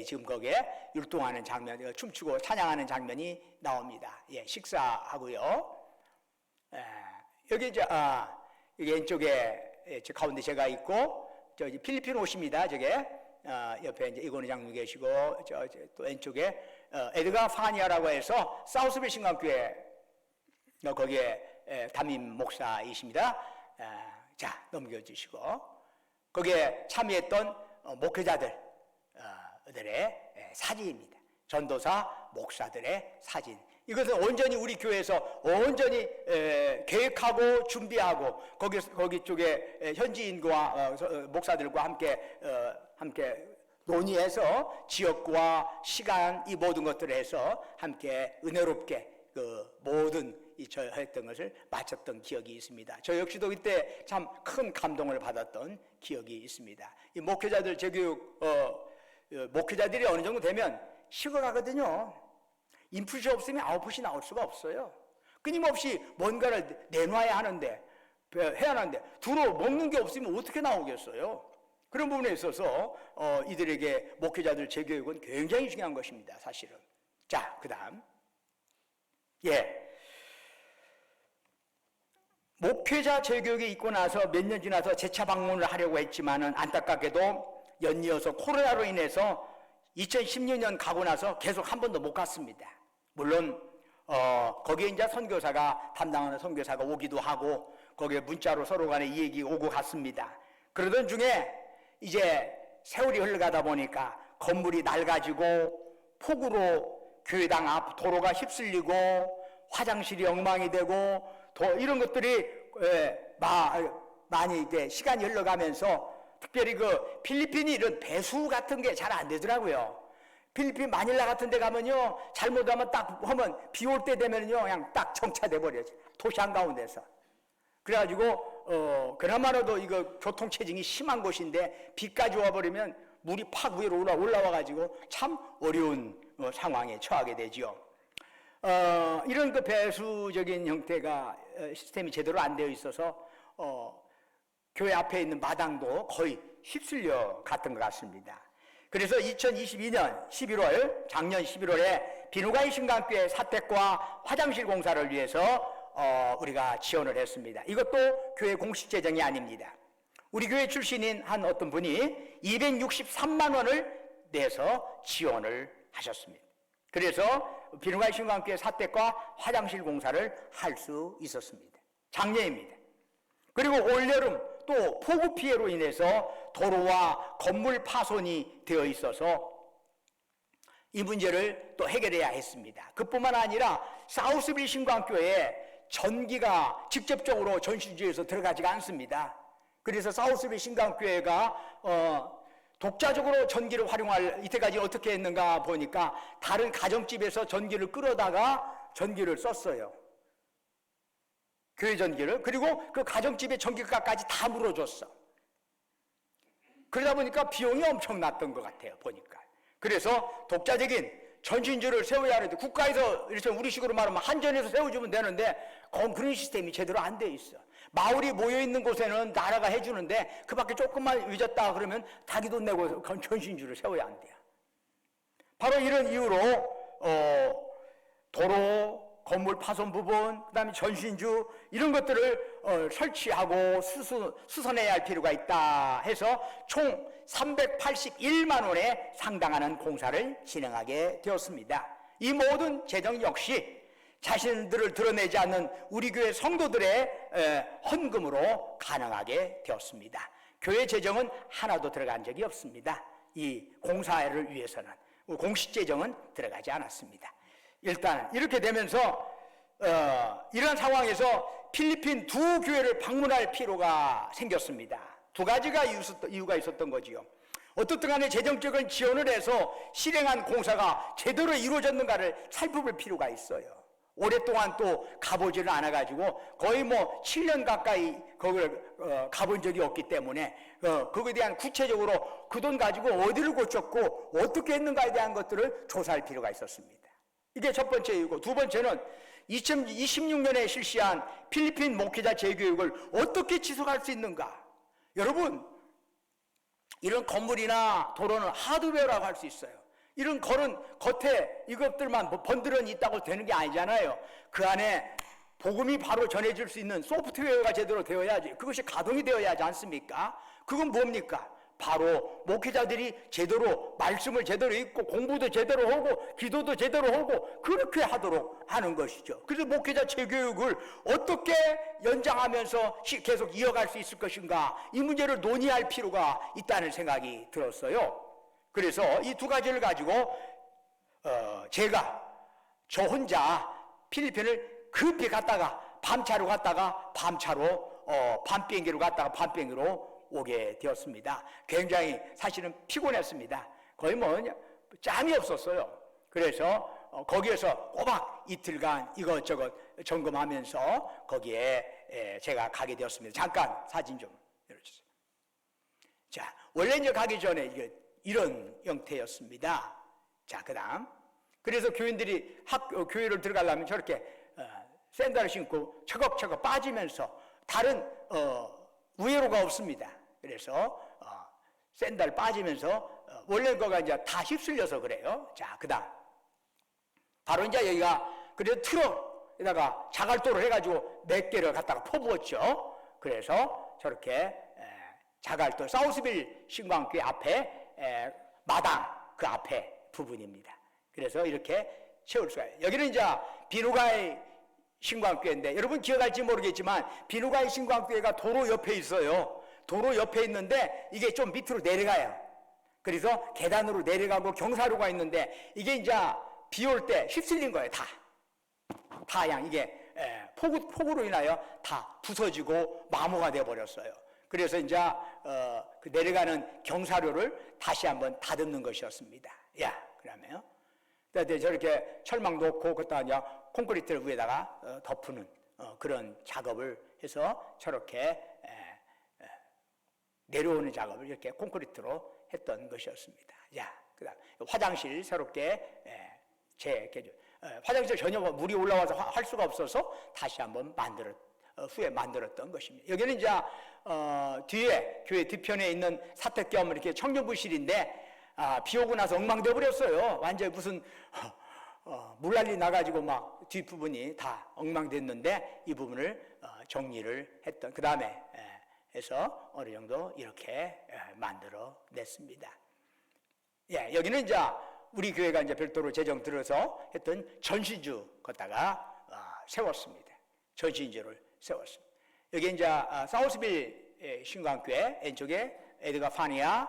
S1: 지금 거기에 율동하는 장면, 춤추고 찬양하는 장면이 나옵니다. 식사하고요. 여기 이제 여기 왼쪽에 가운데 제가 있고 저기 필리핀 옷입니다. 저게 옆에 이제 이건희 장로 계시고 또 왼쪽에 에드가 파니아라고 해서 사우스빌 신광교회 거기에 담임 목사이십니다. 자, 넘겨주시고 거기에 참여했던 목회자들의 사진입니다. 전도사, 목사들의 사진. 이것은 온전히 우리 교회에서 온전히 계획하고 준비하고 거기 쪽에 현지인과 목사들과 함께 논의해서 지역과 시간 이 모든 것들을 해서 함께 은혜롭게 그 모든 했던 것을 마쳤던 기억이 있습니다. 저 역시도 그때 참 큰 감동을 받았던 기억이 있습니다. 이 목회자들 재교육 목회자들이 어느 정도 되면 식어가거든요. 인풋이 없으면 아웃풋이 나올 수가 없어요. 끊임없이 뭔가를 내놔야 하는데 해야 하는데 두루 먹는 게 없으면 어떻게 나오겠어요? 그런 부분에 있어서 이들에게 목회자들 재교육은 굉장히 중요한 것입니다. 사실은. 자, 그 다음 목회자 재교육이 있고 나서 몇 년 지나서 재차 방문을 하려고 했지만은 안타깝게도 연이어서 코로나로 인해서 2016년 가고 나서 계속 한 번도 못 갔습니다. 물론 거기에 이제 선교사가 담당하는 선교사가 오기도 하고 거기에 문자로 서로 간에 이 얘기 오고 갔습니다. 그러던 중에 이제 세월이 흘러가다 보니까 건물이 낡아지고 폭우로 교회당 앞 도로가 휩쓸리고 화장실이 엉망이 되고 이런 것들이 많이 이제 시간이 흘러가면서 특별히 그 필리핀이 이런 배수 같은 게 잘 안 되더라고요. 필리핀 마닐라 같은 데 가면요, 잘못하면 딱 하면 비 올 때 되면요, 그냥 딱 정차돼 버려요. 도시 한가운데서. 그래가지고, 그나마라도 이거 교통체증이 심한 곳인데 비까지 와버리면 물이 팍 위로 올라와가지고 참 어려운 상황에 처하게 되죠. 이런 그 배수적인 형태가 시스템이 제대로 안 되어 있어서 교회 앞에 있는 마당도 거의 휩쓸려 갔던 것 같습니다. 그래서 2022년 11월, 작년 11월에 비누가이 신강교회 사택과 화장실 공사를 위해서 우리가 지원을 했습니다. 이것도 교회 공식 재정이 아닙니다. 우리 교회 출신인 한 어떤 분이 263만 원을 내서 지원을 하셨습니다. 그래서 비누가이 신광교회 사택과 화장실 공사를 할 수 있었습니다. 작년입니다. 그리고 올여름 또 폭우 피해로 인해서 도로와 건물 파손이 되어 있어서 이 문제를 또 해결해야 했습니다. 그뿐만 아니라 사우스빌 신광교회에 전기가 직접적으로 전신주에서 들어가지가 않습니다. 그래서 사우스빌 신광교회가 독자적으로 전기를 활용할 이때까지 어떻게 했는가 보니까 다른 가정집에서 전기를 끌어다가 전기를 썼어요. 교회 전기를. 그리고 그 가정집의 전기가까지 다 물어줬어. 그러다 보니까 비용이 엄청났던 것 같아요, 보니까. 그래서 독자적인 전신주를 세워야 하는데 국가에서 이렇게 우리식으로 말하면 한전에서 세워주면 되는데 그런 시스템이 제대로 안 돼 있어. 마을이 모여있는 곳에는 나라가 해주는데 그 밖에 조금만 늦었다 그러면 자기 돈 내고 전신주를 세워야 안 돼요. 바로 이런 이유로 도로, 건물 파손 부분, 그 다음에 전신주 이런 것들을 설치하고 수선해야 할 필요가 있다 해서 총 381만 원에 상당하는 공사를 진행하게 되었습니다. 이 모든 재정 역시 자신들을 드러내지 않는 우리 교회 성도들의 헌금으로 가능하게 되었습니다. 교회 재정은 하나도 들어간 적이 없습니다. 이 공사를 위해서는 공식 재정은 들어가지 않았습니다. 일단 이렇게 되면서 이런 상황에서 필리핀 두 교회를 방문할 필요가 생겼습니다. 두 가지가 이유가 있었던 거지요. 어떻든 간에 재정적인 지원을 해서 실행한 공사가 제대로 이루어졌는가를 살펴볼 필요가 있어요. 오랫동안 또 가보지를 않아가지고 거의 7년 가까이 거기를 가본 적이 없기 때문에 그거에 대한 구체적으로 그 돈 가지고 어디를 고쳤고 어떻게 했는가에 대한 것들을 조사할 필요가 있었습니다. 이게 첫 번째 이유고, 두 번째는 2026년에 실시한 필리핀 목회자 재교육을 어떻게 지속할 수 있는가. 여러분, 이런 건물이나 도로는 하드웨어라고 할 수 있어요. 이런 거는 겉에 이것들만 번들은 있다고 되는 게 아니잖아요. 그 안에 복음이 바로 전해질 수 있는 소프트웨어가 제대로 되어야지, 그것이 가동이 되어야 하지 않습니까? 그건 뭡니까? 바로 목회자들이 제대로 말씀을 제대로 읽고 공부도 제대로 하고 기도도 제대로 하고 그렇게 하도록 하는 것이죠. 그래서 목회자 재교육을 어떻게 연장하면서 계속 이어갈 수 있을 것인가, 이 문제를 논의할 필요가 있다는 생각이 들었어요. 그래서 이 두 가지를 가지고 제가 저 혼자 필리핀을 급히 갔다가 밤차로 갔다가 밤차로 밤비행기로 갔다가 밤비행기로 오게 되었습니다. 굉장히 사실은 피곤했습니다. 거의 짬이 없었어요. 그래서 거기에서 꼬박 이틀간 이것저것 점검하면서 거기에 제가 가게 되었습니다. 잠깐 사진 좀 열어주세요. 자, 원래 이제 가기 전에 이런 형태였습니다. 자, 그 다음. 그래서 교인들이 교회를 들어가려면 저렇게 샌들을 신고 처걱처걱 빠지면서 다른 우회로가 없습니다. 그래서 샌들 빠지면서 원래 거가 이제 다 휩쓸려서 그래요. 자, 그 다음. 바로 이제 여기가 그래서 트럭에다가 자갈도를 해가지고 몇 개를 갖다가 퍼부었죠. 그래서 저렇게 자갈도 사우스빌 신광교회 앞에 마당 그 앞에 부분입니다. 그래서 이렇게 채울 수가 있어요. 여기는 이제 비누가이 신광교회인데 여러분 기억할지 모르겠지만 비누가이 신광교회가 도로 옆에 있어요. 도로 옆에 있는데 이게 좀 밑으로 내려가요. 그래서 계단으로 내려가고 경사로가 있는데 이게 이제 비 올 때 휩쓸린 거예요. 다 그냥 이게 폭우로 인하여 다 부서지고 마모가 되어버렸어요. 그래서 이제 그 내려가는 경사로를 다시 한번 다듬는 것이었습니다. 그러면 저렇게 철망 놓고 그다음 이제 콘크리트를 위에다가 덮는 그런 작업을 해서 저렇게 내려오는 작업을 이렇게 콘크리트로 했던 것이었습니다. 그다음 화장실 새롭게 화장실 전혀 물이 올라와서 할 수가 없어서 다시 한번 후에 만들었던 것입니다. 여기는 이제 뒤에 교회 뒤편에 있는 사택 겸 이렇게 청년부실인데 비 오고 나서 엉망돼 버렸어요. 완전 무슨 물난리 나가지고 막 뒷부분이 다 엉망됐는데 이 부분을 정리를 했던 그 다음에 해서 어느 정도 이렇게 만들어 냈습니다. 예, 여기는 이제 우리 교회가 이제 별도로 재정 들어서 했던 전신주 걷다가 세웠습니다. 전신주를 세웠습니다. 여기 이제 사우스빌 신광교회 왼쪽에 에드가 파니아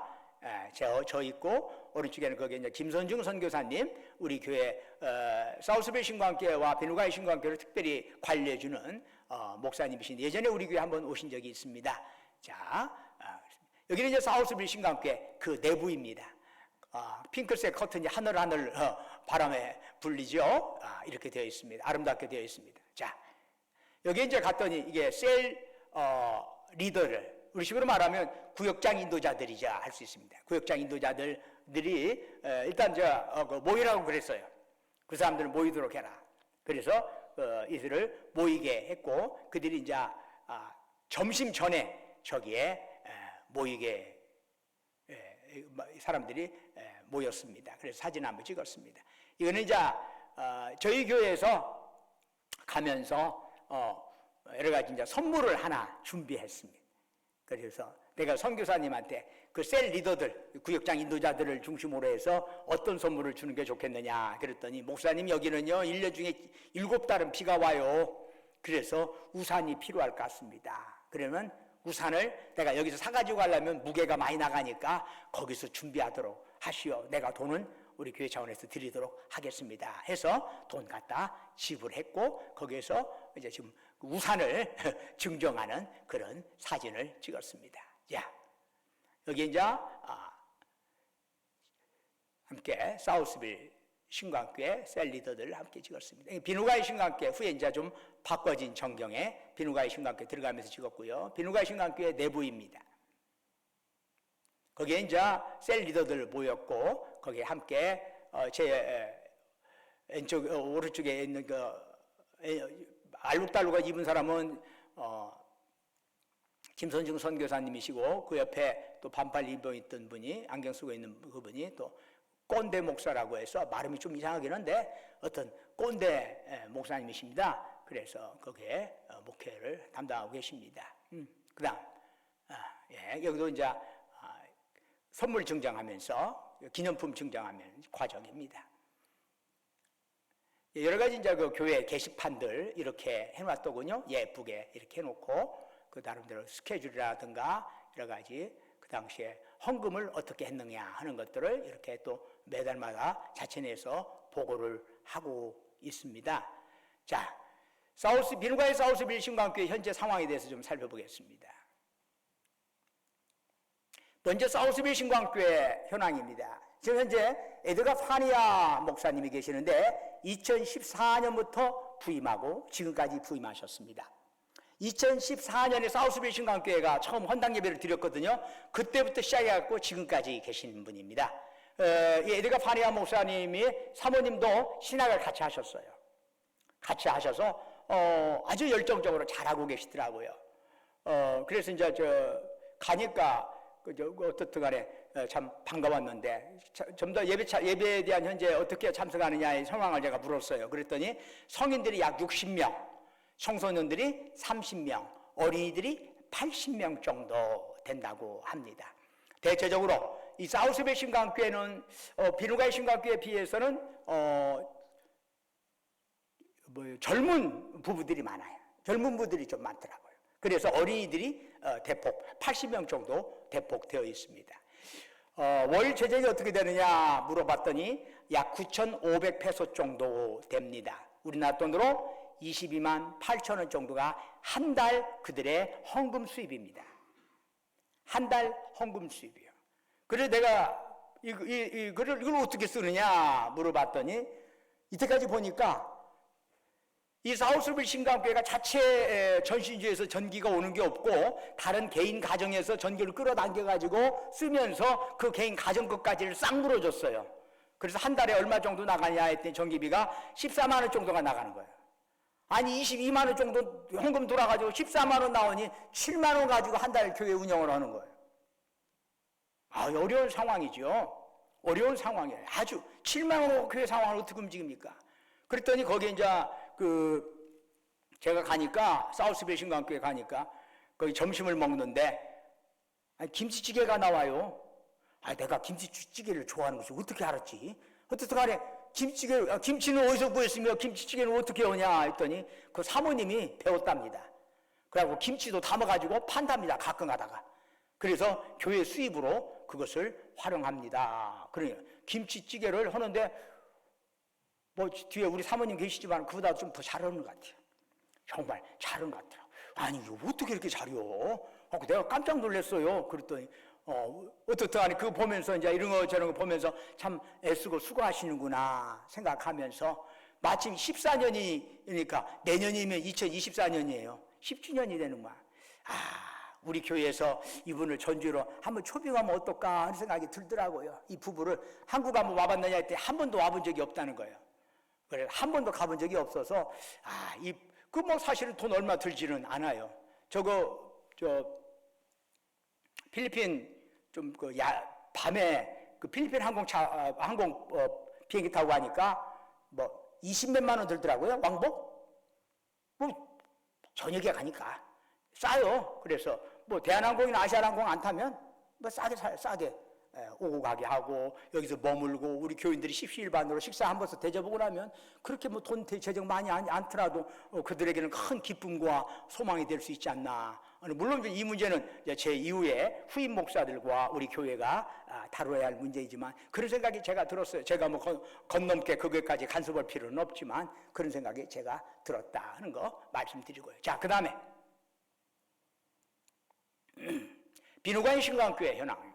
S1: 저 있고 오른쪽에는 거기 이제 김선중 선교사님 우리 교회 사우스빌 신광교회와 비누가이 신광교회를 특별히 관리해주는 목사님이신 예전에 우리 교회 한번 오신 적이 있습니다. 자, 여기는 이제 사우스빌 신광교회 그 내부입니다. 핑크색 커튼이 하늘하늘 바람에 불리죠. 이렇게 되어 있습니다. 아름답게 되어 있습니다. 자, 여기 이제 갔더니 이게 셀 리더를 우리식으로 말하면 구역장 인도자들이자 할 수 있습니다. 구역장 인도자들이 일단 모이라고 그랬어요. 그 사람들을 모이도록 해라. 그래서 이들을 모이게 했고 그들이 이제 점심 전에 저기에 모이게 사람들이 모였습니다. 그래서 사진 한번 찍었습니다. 이거는 이제 저희 교회에서 가면서 여러 가지 이제 선물을 하나 준비했습니다. 그래서 내가 선교사님한테 그 셀 리더들, 구역장 인도자들을 중심으로 해서 어떤 선물을 주는 게 좋겠느냐 그랬더니 목사님 여기는요 1년 중에 7달은 비가 와요. 그래서 우산이 필요할 것 같습니다. 그러면 우산을 내가 여기서 사가지고 가려면 무게가 많이 나가니까 거기서 준비하도록 하시오. 내가 돈은 우리 교회 차원에서 드리도록 하겠습니다. 해서 돈 갖다 지불했고 거기에서 이제 지금 우산을 증정하는 그런 사진을 찍었습니다. 자, 여기 이제 함께 사우스빌 신광교회 셀 리더들 함께 찍었습니다. 비누가이 신광교회 후에 이제 좀 바꿔진 전경에 비누가이 신광교회 들어가면서 찍었고요. 비누가이 신광교회 내부입니다. 거기에 이제 셀 리더들 모였고 거기에 함께 제 왼쪽 오른쪽에 있는 알록달록한 입은 사람은 김선중 선교사님이시고 그 옆에 또 반팔 입어 있던 분이 안경 쓰고 있는 그분이 또 꼰대 목사라고 해서 발음이 좀 이상하긴 한데 어떤 꼰대 목사님이십니다. 그래서 거기에 목회를 담당하고 계십니다. 그다음 여기도 이제 선물 증정하면서 기념품 증정하면 과정입니다. 여러 가지 이제 그 교회 게시판들 이렇게 해놨더군요. 예쁘게 이렇게 해놓고 그 나름대로 스케줄이라든가 여러 가지 그 당시에 헌금을 어떻게 했느냐 하는 것들을 이렇게 또 매달마다 자체내에서 보고를 하고 있습니다. 자, 비누가이 사우스빌 신광교회 현재 상황에 대해서 좀 살펴보겠습니다. 먼저 사우스빌 신광교회 현황입니다. 지금 현재 에드가 파니아 목사님이 계시는데 2014년부터 부임하고 지금까지 부임하셨습니다. 2014년에 사우스빌 신광교회가 처음 헌당 예배를 드렸거든요. 그때부터 시작해갖고 지금까지 계신 분입니다. 이 에드가 파니아 목사님이 사모님도 신학을 같이 하셨어요. 같이 하셔서 아주 열정적으로 잘하고 계시더라고요. 그래서 이제 가니까 어떻든 간에 참 반가웠는데 좀 더 예배에 대한 현재 어떻게 참석하느냐의 상황을 제가 물었어요. 그랬더니 성인들이 약 60명, 청소년들이 30명, 어린이들이 80명 정도 된다고 합니다. 대체적으로 이 사우스빌 신광교회는 비누가이 신광교회에 비해서는 젊은 부부들이 많아요. 젊은 부부들이 좀 많더라고요. 그래서 어린이들이 대폭 80명 정도 대폭 되어 있습니다. 월 재정이 어떻게 되느냐 물어봤더니 약 9,500페소 정도 됩니다. 우리나라 돈으로 22만 8천 원 정도가 한 달 그들의 헌금 수입입니다. 한 달 헌금 수입이요. 그래서 내가 이걸 어떻게 쓰느냐 물어봤더니 이때까지 보니까 이 사우스빌 신광교회가 자체 전신주에서 전기가 오는 게 없고 다른 개인 가정에서 전기를 끌어당겨가지고 쓰면서 그 개인 가정 것까지를 싹 물어줬어요. 그래서 한 달에 얼마 정도 나가냐 했더니 전기비가 14만 원 정도가 나가는 거예요. 아니 22만 원 정도 헌금 돌아가지고 14만 원 나오니 7만 원 가지고 한 달 교회 운영을 하는 거예요. 어려운 상황이죠. 어려운 상황이에요. 아주 7만 원으로 교회 상황을 어떻게 움직입니까? 그랬더니 거기에 이제 제가 가니까 사우스빌 신광교회 가니까 거기 점심을 먹는데 김치찌개가 나와요. 내가 김치찌개를 좋아하는 것을 어떻게 알았지? 어떻든 간에 김치는 어디서 구했으며 김치찌개는 어떻게 오냐 했더니 그 사모님이 배웠답니다. 그래갖고 김치도 담아가지고 판답니다. 가끔 가다가. 그래서 교회 수입으로 그것을 활용합니다. 그러니까 김치찌개를 하는데 뭐 뒤에 우리 사모님 계시지만 그보다 좀 더 잘하는 것 같아요. 정말 잘하는 것 같더라고요. 아니 이거 어떻게 이렇게 잘해요? 내가 깜짝 놀랐어요. 그랬더니 어떻든 간에 그거 보면서 이제 이런 거 저런 거 보면서 참 애쓰고 수고하시는구나 생각하면서 마침 14년이니까 내년이면 2024년이에요. 10주년이 되는 거야. 우리 교회에서 이분을 전주로 한번 초빙하면 어떨까 하는 생각이 들더라고요. 이 부부를 한국 한번 와봤느냐 했더니 한 번도 와본 적이 없다는 거예요. 그래서 한 번도 가본 적이 없어서 그 뭐 사실은 돈 얼마 들지는 않아요. 필리핀 밤에 그 필리핀 항공 비행기 타고 가니까 뭐 20몇만 원 들더라고요. 왕복? 뭐 저녁에 가니까 싸요. 그래서 뭐 대한항공이나 아시아항공 안 타면 뭐 싸게 오고 가게 하고 여기서 머물고 우리 교인들이 십시일반으로 식사 한 번씩 대접하고 나면 그렇게 뭐 돈 재정 많이 않더라도 그들에게는 큰 기쁨과 소망이 될 수 있지 않나. 물론 이 문제는 제 이후에 후임 목사들과 우리 교회가 다뤄야 할 문제이지만 그런 생각이 제가 들었어요. 제가 뭐 건넘게 그것까지 간섭할 필요는 없지만 그런 생각이 제가 들었다 하는 거 말씀드리고요. 자, 그 다음에 비누가인 신강교회 현황.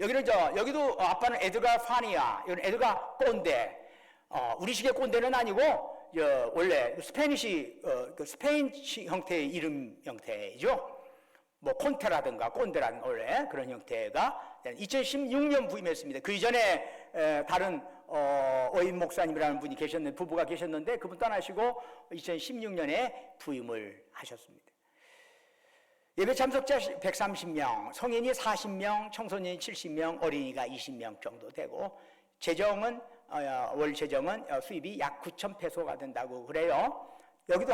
S1: 여기도 아빠는 에드가 파니아, 이건 에드가 꼰대. 우리식의 꼰대는 아니고 원래 스페인 형태의 이름 형태이죠. 뭐 콘테라든가 꼰대라는 원래 그런 형태가 2016년 부임했습니다. 그 이전에 다른 어인 목사님이라는 분이 계셨는데 부부가 계셨는데 그분 떠나시고 2016년에 부임을 하셨습니다. 예배 참석자 130명, 성인이 40명, 청소년이 70명, 어린이가 20명 정도 되고 재정은 월 재정은 수입이 약 9,000페소가 된다고 그래요. 여기도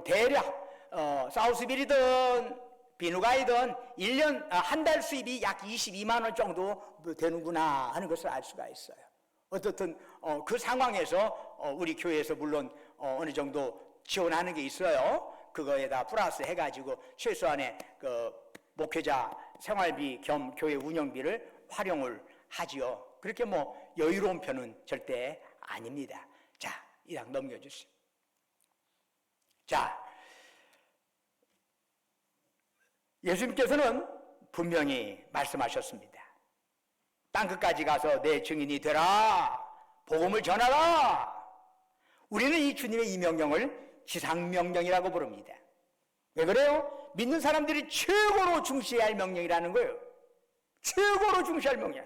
S1: 대략 사우스빌이든 비누가이든 1년 한 달 수입이 약 22만 원 정도 되는구나 하는 것을 알 수가 있어요. 어떻든 그 상황에서 우리 교회에서 물론 어느 정도 지원하는 게 있어요. 그거에다 플러스 해가지고 최소한의 그 목회자 생활비 겸 교회 운영비를 활용을 하지요. 그렇게 뭐 여유로운 편은 절대 아닙니다. 자, 이랑 넘겨주세요. 자, 예수님께서는 분명히 말씀하셨습니다. 땅끝까지 가서 내 증인이 되라. 복음을 전하라. 우리는 이 주님의 이 명령을 지상명령이라고 부릅니다. 왜 그래요? 믿는 사람들이 최고로 중시해야 할 명령이라는 거예요. 최고로 중시할 명령.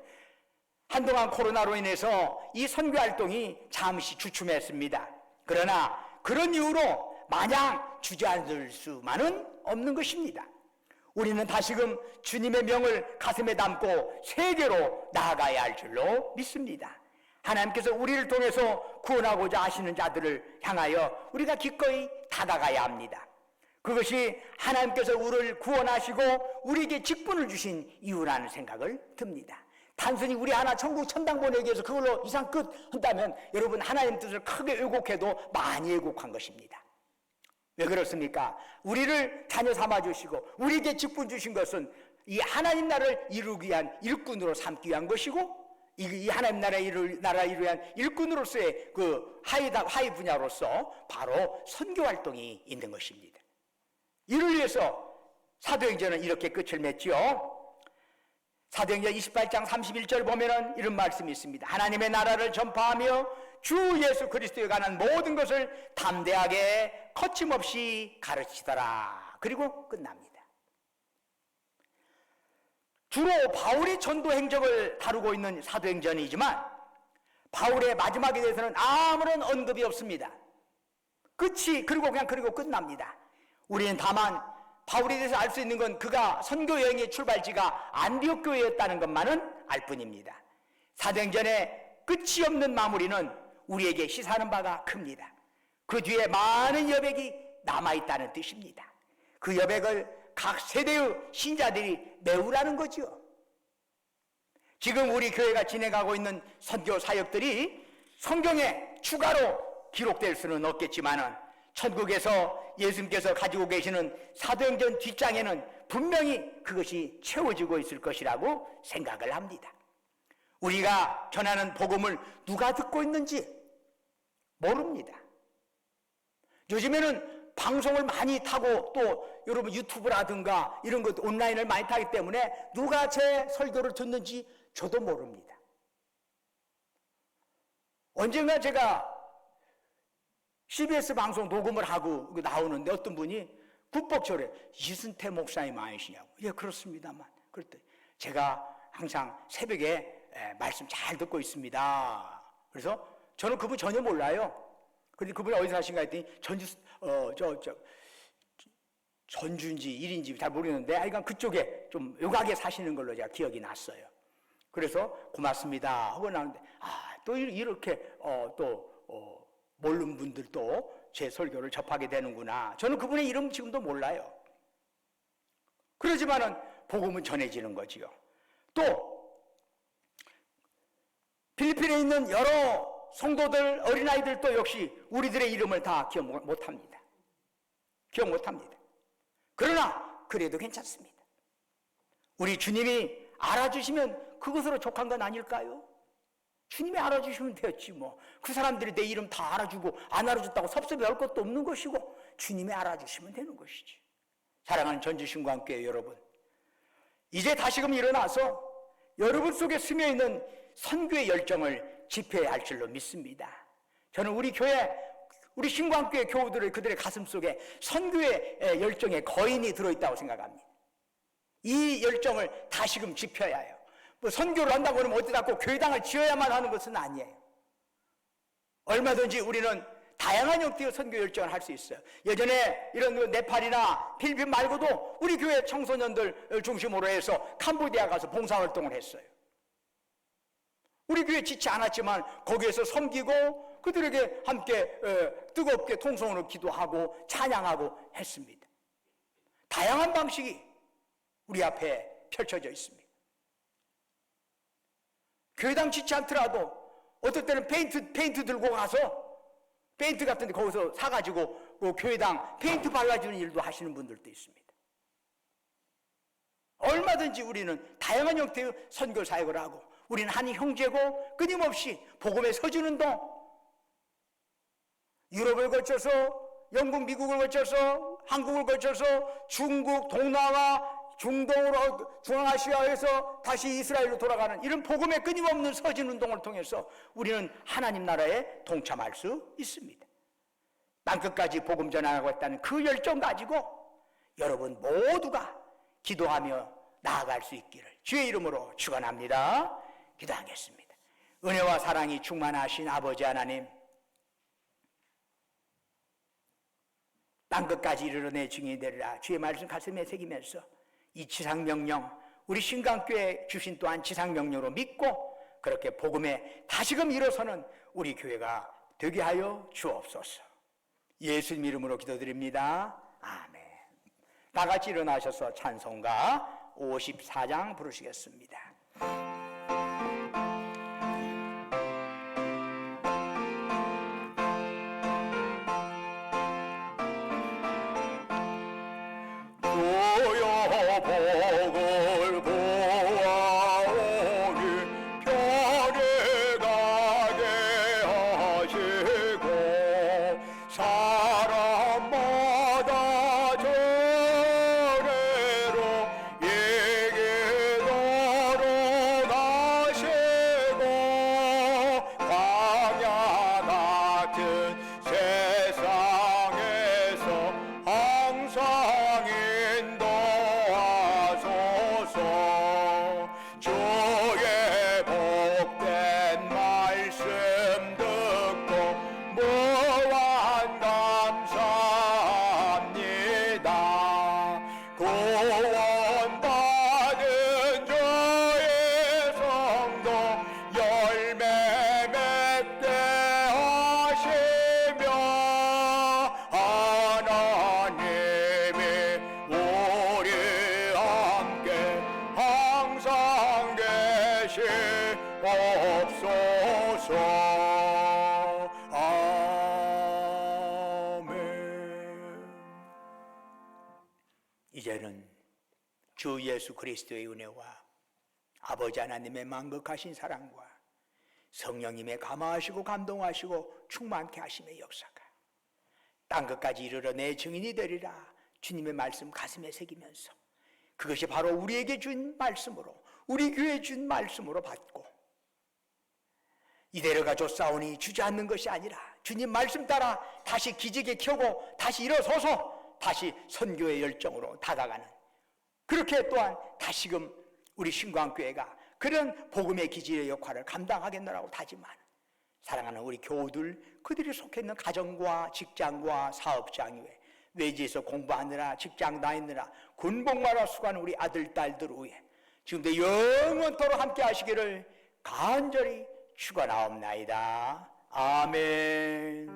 S1: 한동안 코로나로 인해서 이 선교활동이 잠시 주춤했습니다. 그러나 그런 이유로 마냥 주저앉을 수만은 없는 것입니다. 우리는 다시금 주님의 명을 가슴에 담고 세계로 나아가야 할 줄로 믿습니다. 하나님께서 우리를 통해서 구원하고자 하시는 자들을 향하여 우리가 기꺼이 다가가야 합니다. 그것이 하나님께서 우리를 구원하시고 우리에게 직분을 주신 이유라는 생각을 듭니다. 단순히 우리 하나 천국 천당 보내기 위해서 그걸로 이상 끝 한다면 여러분 하나님 뜻을 크게 왜곡해도 많이 왜곡한 것입니다. 왜 그렇습니까? 우리를 자녀 삼아주시고 우리에게 직분 주신 것은 이 하나님 나라를 이루기 위한 일꾼으로 삼기 위한 것이고 이 하나님 나라를 이루기 위한 일꾼으로서의 그 하위 분야로서 바로 선교 활동이 있는 것입니다. 이를 위해서 사도행전은 이렇게 끝을 맺지요. 사도행전 28장 31절 보면은 이런 말씀이 있습니다. 하나님의 나라를 전파하며 주 예수 그리스도에 관한 모든 것을 담대하게 거침없이 가르치더라. 그리고 끝납니다. 주로 바울이 전도 행적을 다루고 있는 사도행전이지만 바울의 마지막에 대해서는 아무런 언급이 없습니다. 그리고 끝납니다. 우리는 다만 바울에 대해서 알 수 있는 건 그가 선교 여행의 출발지가 안디옥 교회였다는 것만은 알 뿐입니다. 사도행전의 끝이 없는 마무리는 우리에게 시사하는 바가 큽니다. 그 뒤에 많은 여백이 남아있다는 뜻입니다. 그 여백을 각 세대의 신자들이 메우라는 거죠. 지금 우리 교회가 진행하고 있는 선교 사역들이 성경에 추가로 기록될 수는 없겠지만은 천국에서 예수님께서 가지고 계시는 사도행전 뒷장에는 분명히 그것이 채워지고 있을 것이라고 생각을 합니다. 우리가 전하는 복음을 누가 듣고 있는지 모릅니다. 요즘에는 방송을 많이 타고 또 여러분 유튜브라든가 이런 것 온라인을 많이 타기 때문에 누가 제 설교를 듣는지 저도 모릅니다. 언젠가 제가 CBS 방송 녹음을 하고 나오는데 어떤 분이 국법절에 이순태 목사님 아니시냐고. 예, 그렇습니다만. 그랬더니 제가 항상 새벽에 말씀 잘 듣고 있습니다. 그래서 저는 그분 전혀 몰라요. 근데 그분이 어디서 하신가 했더니 전주인지 일인지 잘 모르겠는데 하여간 그쪽에 좀 외곽에 사시는 걸로 제가 기억이 났어요. 그래서 고맙습니다 하고 나오는데 또 이렇게 모르는 분들도 제 설교를 접하게 되는구나. 저는 그분의 이름 지금도 몰라요. 그러지만은 복음은 전해지는 거지요. 또 필리핀에 있는 여러 성도들, 어린아이들도 역시 우리들의 이름을 다 기억 못합니다. 기억 못합니다. 그러나 그래도 괜찮습니다. 우리 주님이 알아주시면 그것으로 족한 건 아닐까요? 주님이 알아주시면 되었지 뭐. 그 사람들이 내 이름 다 알아주고 안 알아줬다고 섭섭해할 것도 없는 것이고 주님이 알아주시면 되는 것이지. 사랑하는 전주신구한교회 여러분, 이제 다시금 일어나서 여러분 속에 스며있는 선교의 열정을 집회해야 할 줄로 믿습니다. 저는 우리 교회, 우리 신구한교회 교우들의 그들의 가슴 속에 선교의 열정의 거인이 들어있다고 생각합니다. 이 열정을 다시금 지펴야 해요. 뭐 선교를 한다고 하면 어디다 꼭 교회당을 지어야만 하는 것은 아니에요. 얼마든지 우리는 다양한 형태의 선교 열정을 할 수 있어요. 예전에 이런 네팔이나 필리핀 말고도 우리 교회 청소년들 중심으로 해서 캄보디아 가서 봉사활동을 했어요. 우리 교회 지치 않았지만 거기에서 섬기고 그들에게 함께 뜨겁게 통성으로 기도하고 찬양하고 했습니다. 다양한 방식이 우리 앞에 펼쳐져 있습니다. 교회당 지치 않더라도 어떨 때는 페인트 들고 가서 페인트 같은 데 거기서 사가지고 교회당 페인트 발라주는 일도 하시는 분들도 있습니다. 얼마든지 우리는 다양한 형태의 선교 사역을 하고 우리는 한 형제고 끊임없이 복음에 서주는동 유럽을 거쳐서 영국, 미국을 거쳐서 한국을 거쳐서 중국, 동남아, 중동으로 중앙아시아에서 다시 이스라엘로 돌아가는 이런 복음의 끊임없는 서진 운동을 통해서 우리는 하나님 나라에 동참할 수 있습니다. 땅끝까지 복음 전하고 있다는 그 열정 가지고 여러분 모두가 기도하며 나아갈 수 있기를 주의 이름으로 축원합니다. 기도하겠습니다. 은혜와 사랑이 충만하신 아버지 하나님, 땅끝까지 이르러 내 증인이 되리라 주의 말씀 가슴에 새기면서 이 지상명령, 우리 신강교회 주신 또한 지상명령으로 믿고 그렇게 복음에 다시금 일어서는 우리 교회가 되게 하여 주옵소서. 예수님 이름으로 기도드립니다. 아멘. 다 같이 일어나셔서 찬송가 54장 부르시겠습니다.
S2: 복을 보아오니 편히 가게 하시고 사람마다 전례로 얘기하러 주시옵소서. 아멘.
S1: 이제는 주 예수 그리스도의 은혜와 아버지 하나님의 만극하신 사랑과 성령님의 감화하시고 감동하시고 충만케 하심의 역사가 땅끝까지 이르러 내 증인이 되리라 주님의 말씀 가슴에 새기면서 그것이 바로 우리에게 준 말씀으로 우리 교회에 준 말씀으로 받고 이대로가 줬사오니 주저앉는 것이 아니라 주님 말씀 따라 다시 기지개 켜고 다시 일어서서 다시 선교의 열정으로 다가가는 그렇게 또한 다시금 우리 신광교회가 그런 복음의 기지의 역할을 감당하겠노라고 다짐하는 사랑하는 우리 교우들 그들이 속해 있는 가정과 직장과 사업장 위에 외지에서 공부하느라 직장 다니느라 군복무하러 수고하는 우리 아들 딸들 위해 지금도 영원토록 함께 하시기를 간절히 축원하옵나이다. 아멘.